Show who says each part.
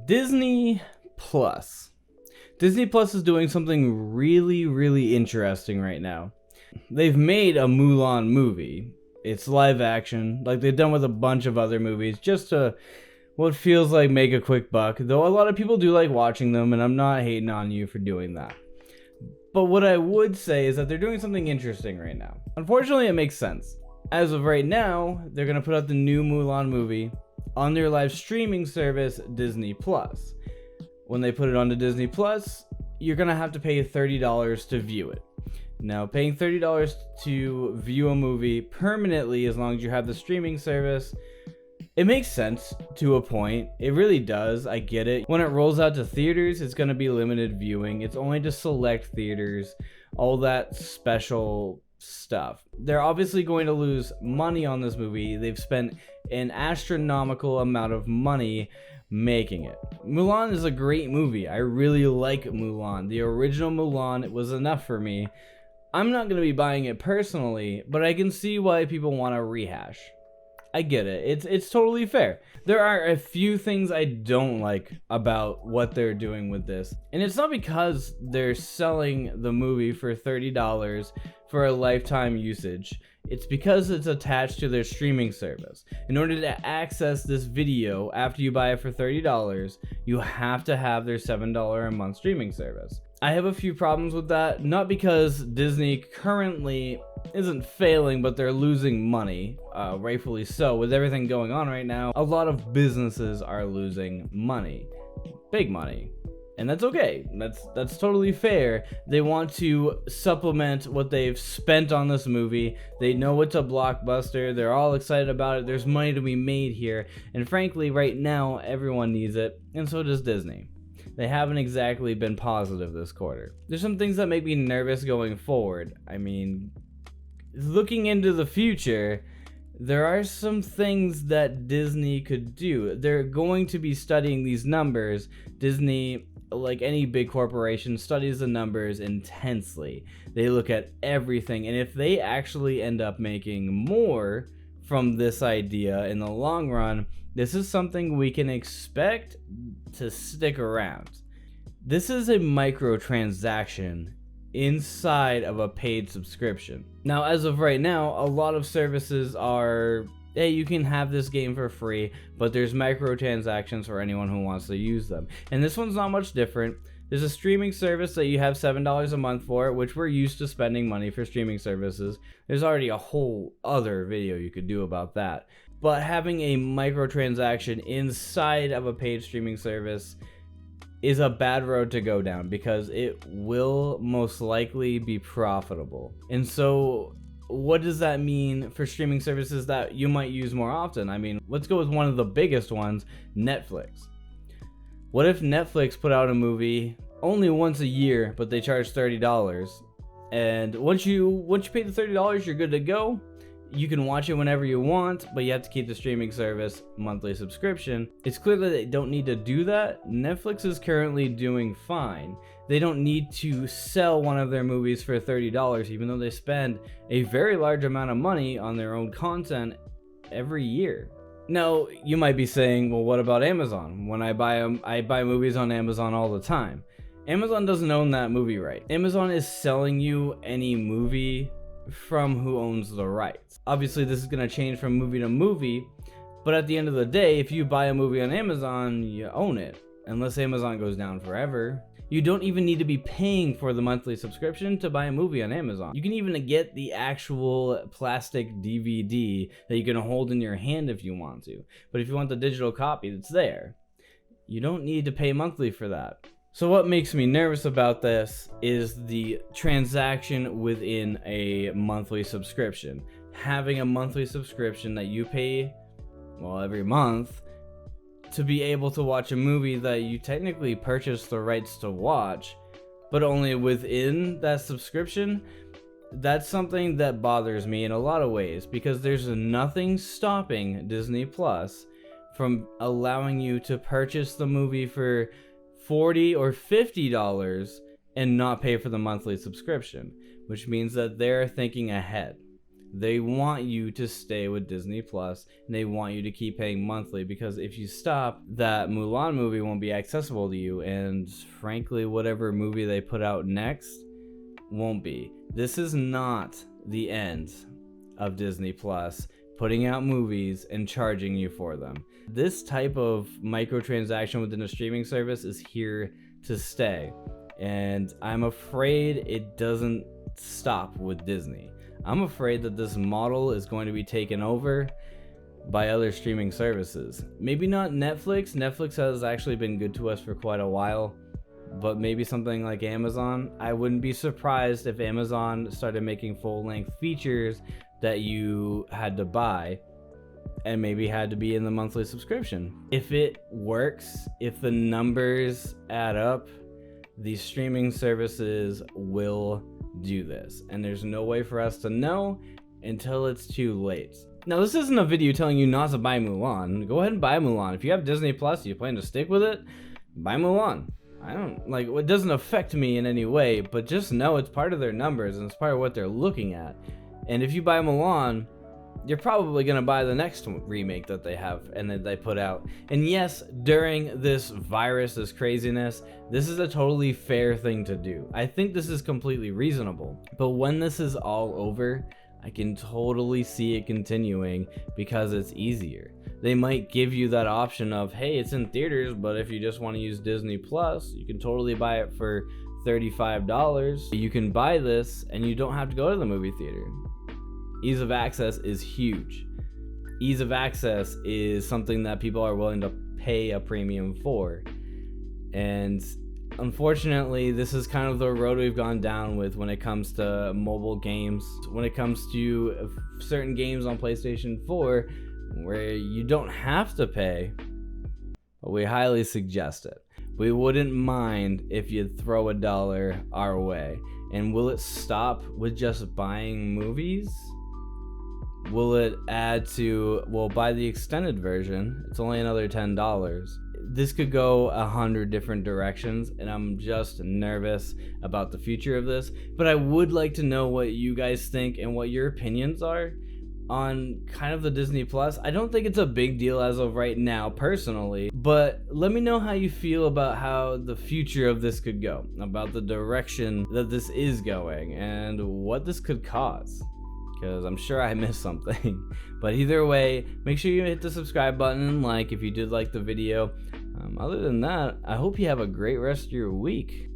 Speaker 1: Disney Plus. Disney Plus is doing something really, really interesting right now. They've made a Mulan movie. It's live action, like they've done with a bunch of other movies, just to what feels like make a quick buck. Though a lot of people do like watching them, and I'm not hating on you for doing that. But what I would say is that they're doing something interesting right now. Unfortunately, it makes sense. As of right now, they're going to put out the new Mulan movie on their live streaming service, Disney Plus. When they put it onto Disney Plus, you're going to have to pay $30 to view it. Now, paying $30 to view a movie permanently, as long as you have the streaming service, it makes sense to a point. It really does. I get it. When it rolls out to theaters, it's going to be limited viewing. It's only to select theaters, all that special stuff. They're obviously going to lose money on this movie. They've spent an astronomical amount of money making it. Mulan is a great movie. I really like Mulan. The original Mulan, it was enough for me. I'm not going to be buying it personally, but I can see why people want to rehash. I get it. It's totally fair. There are a few things I don't like about what they're doing with this. And it's not because they're selling the movie for $30 for a lifetime usage. It's because it's attached to their streaming service. In order to access this video after you buy it for $30, you have to have their $7 a month streaming service. I have a few problems with that, not because Disney currently isn't failing, but they're losing money, rightfully so. With everything going on right now, a lot of businesses are losing money, big money, and that's okay. That's totally fair. They want to supplement what they've spent on this movie. They know it's a blockbuster. They're all excited about it. There's money to be made here, and frankly, right now, everyone needs it, and so does Disney. They haven't exactly been positive this quarter. There's some things that make me nervous going forward. I mean, looking into the future, there are some things that Disney could do. They're going to be studying these numbers. Disney, like any big corporation, studies the numbers intensely. They look at everything, and if they actually end up making more from this idea in the long run, this is something we can expect to stick around. This is a microtransaction inside of a paid subscription. Now, as of right now, a lot of services are, hey, you can have this game for free, but there's microtransactions for anyone who wants to use them. And this one's not much different. There's a streaming service that you have $7 a month for, which we're used to spending money for streaming services. There's already a whole other video you could do about that. But having a microtransaction inside of a paid streaming service is a bad road to go down, because it will most likely be profitable. And so what does that mean for streaming services that you might use more often? I mean, let's go with one of the biggest ones, Netflix. What if Netflix put out a movie only once a year, but they charge $30? And once you pay the $30, you're good to go. You can watch it whenever you want, but you have to keep the streaming service monthly subscription. It's clear that they don't need to do that. Netflix is currently doing fine. They don't need to sell one of their movies for $30, even though they spend a very large amount of money on their own content every year. Now, you might be saying, well, what about Amazon? When I buy movies on Amazon all the time. Amazon doesn't own that movie right. Amazon is selling you any movie from who owns the rights. Obviously, this is going to change from movie to movie, but at the end of the day, if you buy a movie on Amazon, you own it. Unless Amazon goes down forever. You don't even need to be paying for the monthly subscription to buy a movie on Amazon. You can even get the actual plastic DVD that you can hold in your hand if you want to. But if you want the digital copy that's there, you don't need to pay monthly for that. So what makes me nervous about this is the transaction within a monthly subscription. Having a monthly subscription that you pay, well, every month, to be able to watch a movie that you technically purchased the rights to watch, but only within that subscription, that's something that bothers me in a lot of ways, because there's nothing stopping Disney Plus from allowing you to purchase the movie for $40 or $50 and not pay for the monthly subscription, which means that they're thinking ahead. They want you to stay with Disney Plus, and they want you to keep paying monthly, because if you stop, that Mulan movie won't be accessible to you, and frankly, whatever movie they put out next won't be. This is not the end of Disney Plus putting out movies and charging you for them. This type of microtransaction within a streaming service is here to stay, and I'm afraid it doesn't stop with Disney. I'm afraid that this model is going to be taken over by other streaming services. Maybe not Netflix. Netflix has actually been good to us for quite a while, but maybe something like Amazon. I wouldn't be surprised if Amazon started making full-length features that you had to buy and maybe had to be in the monthly subscription. If it works, if the numbers add up, these streaming services will do this, and there's no way for us to know until it's too late. Now, this isn't a video telling you not to buy Mulan. Go ahead and buy Mulan. If you have Disney Plus, you plan to stick with it, buy Mulan. It doesn't affect me in any way, but just know it's part of their numbers and it's part of what they're looking at. And if you buy Mulan, you're probably gonna buy the next remake that they have and that they put out. And yes, during this virus, this craziness, this is a totally fair thing to do. I think this is completely reasonable. But when this is all over, I can totally see it continuing because it's easier. They might give you that option of, hey, it's in theaters, but if you just want to use Disney Plus, you can totally buy it for $35. You can buy this and you don't have to go to the movie theater. Ease of access is huge. Ease of access is something that people are willing to pay a premium for. And unfortunately, this is kind of the road we've gone down with when it comes to mobile games. When it comes to certain games on PlayStation 4, where you don't have to pay, but we highly suggest it. We wouldn't mind if you'd throw $1 our way. And will it stop with just buying movies? Will it add to, well, buy the extended version, it's only another $10. This could go 100 different directions, and I'm just nervous about the future of this. But I would like to know what you guys think and what your opinions are on kind of the Disney Plus. I don't think it's a big deal as of right now, personally, but let me know how you feel about how the future of this could go, about the direction that this is going, and what this could cause, because I'm sure I missed something. But either way, make sure you hit the subscribe button and like if you did like the video. Other than that, I hope you have a great rest of your week.